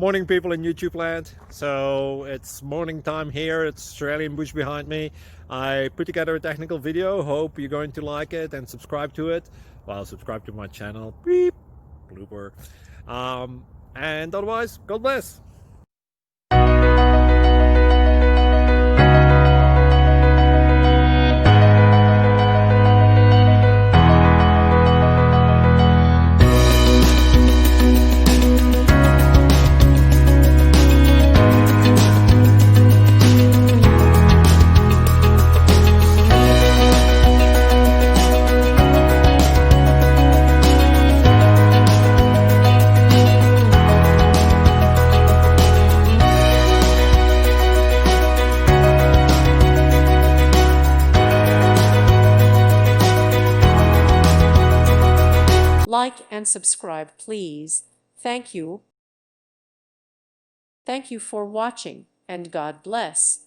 Morning, people in YouTube land. So it's morning time here. It's Australian bush behind me. I put together a technical video. Hope you're going to like it and subscribe to it. Well, subscribe to my channel. Beep, blooper. And otherwise, God bless. Like and subscribe, please. Thank you. Thank you for watching, and God bless.